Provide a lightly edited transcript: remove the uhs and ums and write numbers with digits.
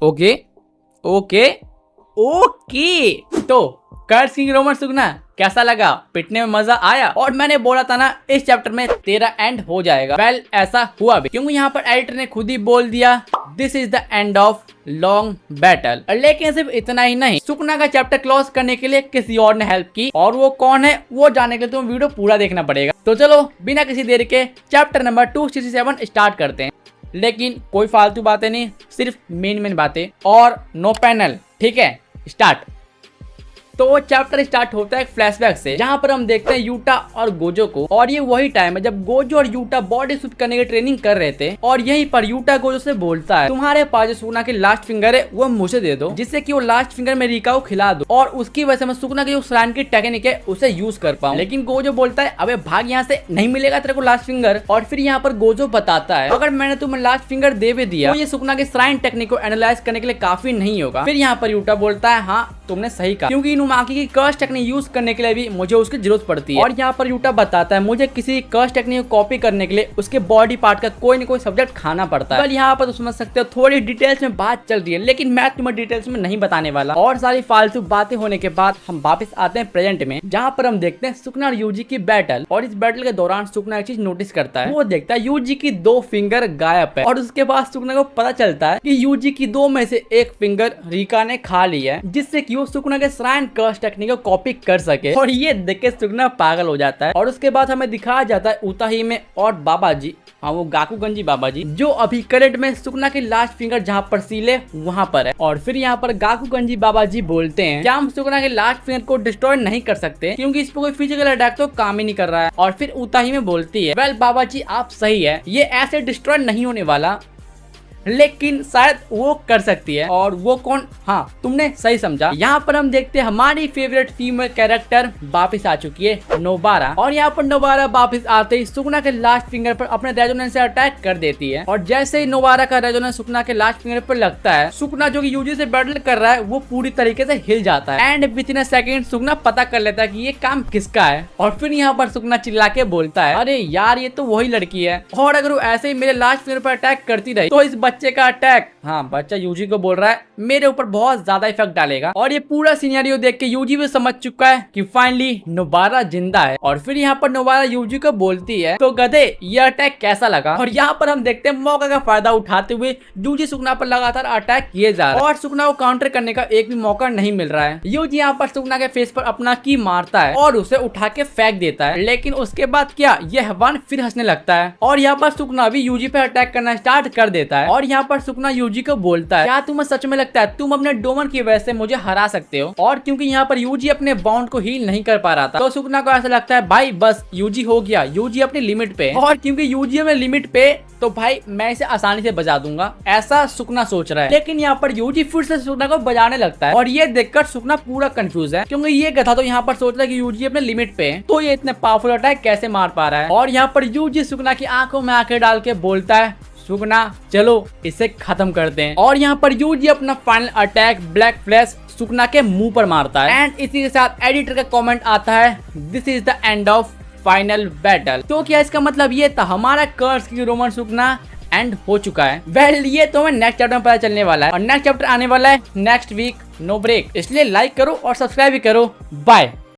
Okay okay okay. तो कर्स king Roman सुगना कैसा लगा? पिटने में मजा आया? और मैंने बोला था ना इस चैप्टर में तेरा एंड हो जाएगा। वेल ऐसा हुआ भी, क्योंकि यहाँ पर एडिटर ने खुद ही बोल दिया this is the end of long battle. लेकिन सिर्फ इतना ही नहीं, सुकना का चैप्टर क्लोज करने के लिए किसी और ने हेल्प की, और वो कौन है वो जानने के लिए तुम्हें वीडियो पूरा देखना पड़ेगा। तो चलो बिना किसी देरी के चैप्टर नंबर 267 स्टार्ट करते हैं। लेकिन कोई फालतू बातें नहीं, सिर्फ मेन बातें और नो पैनल। ठीक है, स्टार्ट। तो वो चैप्टर स्टार्ट होता है एक फ्लैशबैक से, जहाँ पर हम देखते हैं यूटा और गोजो को। और ये वही टाइम है जब गोजो और यूटा बॉडी स्विप करने की ट्रेनिंग कर रहे थे। और यहीं पर यूटा गोजो से बोलता है तुम्हारे पास जो सुकना की लास्ट फिंगर है वो मुझे दे दो, जिससे कि वो लास्ट फिंगर में रिका को खिला दो, और उसकी वजह से मैं सुकना की जो श्राइन की टेक्निक है उसे यूज कर पाऊँ। लेकिन गोजो बोलता है अबे भाग यहाँ से, नहीं मिलेगा तेरे को लास्ट फिंगर। और फिर यहाँ पर गोजो बताता है अगर मैंने तुम्हें लास्ट फिंगर दे भी दिया तो ये सुकना की श्राइन टेक्निक को एनालाइज करने के लिए काफी नहीं होगा। फिर यहाँ पर यूटा बोलता है हाँ तुमने सही कहा, क्योंकि इनुमाकी की कर्स टेक्निक यूज करने के लिए भी मुझे उसकी जरूरत पड़ती है। और यहाँ पर यूटा बताता है मुझे किसी कर्स टेक्निक को कॉपी करने के लिए उसके बॉडी पार्ट का कोई न कोई सब्जेक्ट खाना पड़ता है। यहाँ पर तो समझ सकते हो थोड़ी डिटेल्स में बात चल रही है, लेकिन मैं तुम्हें डिटेल्स में नहीं बताने वाला। और सारी फालतू बातें होने के बाद हम वापस आते हैं प्रेजेंट में, जहाँ पर हम देखते हैं सुकना और यूजी की बैटल। और इस बैटल के दौरान सुकना एक चीज नोटिस करता है, वो देखता है यूजी की 2 फिंगर गायब है। और उसके बाद सुकना को पता चलता है कि यूजी की 2 में से 1 फिंगर रिका ने खा ली है, जिससे कि वो सुकना के श्राइन कर्स टेक्निक को कॉपी कर सके। और ये देख के सुकना पागल हो जाता है। और उसके बाद हमें दिखाया जाता है उताही में और बाबा जी, हाँ वो गाकुगंजी बाबा जी, जो अभी करंट में सुकना की लास्ट फिंगर जहाँ पर सीले वहाँ पर है। और फिर यहाँ पर गाकुगंजी बाबा जी बोलते हैं क्या हम सुकना के लास्ट फिंगर को डिस्ट्रॉय नहीं कर सकते, क्योंकि इस पर कोई फिजिकल अटैक तो काम ही नहीं कर रहा है। और फिर उताही में बोलती है वेल बाबा जी आप सही है, ये ऐसे डिस्ट्रॉय नहीं होने वाला, लेकिन शायद वो कर सकती है। और वो कौन? हाँ तुमने सही समझा। यहाँ पर हम देखते हैं हमारी फेवरेट फीमेल कैरेक्टर वापस आ चुकी है, नोबारा। और यहाँ पर नोबारा वापस आते ही सुकना के लास्ट फिंगर पर अपने रेजोनेंस से अटैक कर देती है। और जैसे ही नोबारा का रेजोनेंस सुकना के लास्ट फिंगर पर लगता है, सुकना जो कि यूजी से बैटल कर रहा है वो पूरी तरीके से हिल जाता है। And within a second Sukna पता कर लेता है कि ये काम किसका है। और फिर यहाँ पर सुकना चिल्ला के बोलता है अरे यार ये तो वही लड़की है, और अगर वो ऐसे ही मेरे लास्ट फिंगर पर अटैक करती रही तो इस बच्चे का अटैक, हाँ बच्चा यूजी को बोल रहा है, मेरे ऊपर बहुत ज्यादा इफेक्ट डालेगा। और ये पूरा सिनेरियो देख के यूजी भी समझ चुका है कि फाइनली नोबारा जिंदा है। और फिर यहाँ पर नोबारा यूजी को बोलती है तो गधे ये अटैक कैसा लगा। और यहाँ पर हम देखते हैं मौका का फायदा उठाते हुए यूजी सुकना पर लगातार अटैक किए जा रहा है, और सुकना को काउंटर करने का एक भी मौका नहीं मिल रहा है। यूजी यहाँ पर सुकना के फेस पर अपना की मारता है और उसे उठा के फेंक देता है। लेकिन उसके बाद क्या, यह हवान फिर हंसने लगता है। और यहाँ पर सुकना भी यूजी पे अटैक करना स्टार्ट कर देता है। और यहाँ पर सुकना यूजी को बोलता है क्या तुम्हें सच में लगता है तुम अपने डोमन की वजह से मुझे हरा सकते हो। और क्योंकि यहाँ पर यूजी अपने बाउंड को हील नहीं कर पा रहा था, तो सुकना को ऐसा लगता है भाई बस यूजी हो गया, यूजी अपनी लिमिट पे। और क्योंकि यूजी अपने लिमिट पे, तो भाई मैं इसे आसानी से बजा दूंगा, ऐसा सुकना सोच रहा है। लेकिन यहाँ पर यूजी फिर से सुकना को बजाने लगता है। और ये देखकर सुकना पूरा कंफ्यूज है, क्योंकि ये गधा तो यहाँ पर सोच रहा है कि यूजी अपने लिमिट पे है, तो ये इतने पावरफुल अटैक कैसे मार पा रहा है। और यहाँ पर यूजी सुकना की आंखों में आंखें डाल के बोलता है सुकना चलो इसे खत्म करते हैं। और यहाँ पर यूजी अपना फाइनल अटैक ब्लैक फ्लैश सुकना के मुंह पर मारता है। एंड इसी के साथ एडिटर का कमेंट आता है this is the end of final battle. तो क्या इसका मतलब ये था हमारा कर्स की रोमन सुकना एंड हो चुका है। वेल ये तो हमें नेक्स्ट चैप्टर में पता चलने वाला है, और नेक्स्ट चैप्टर आने वाला है नेक्स्ट वीक, नो ब्रेक। इसलिए लाइक करो और सब्सक्राइब भी करो। बाय।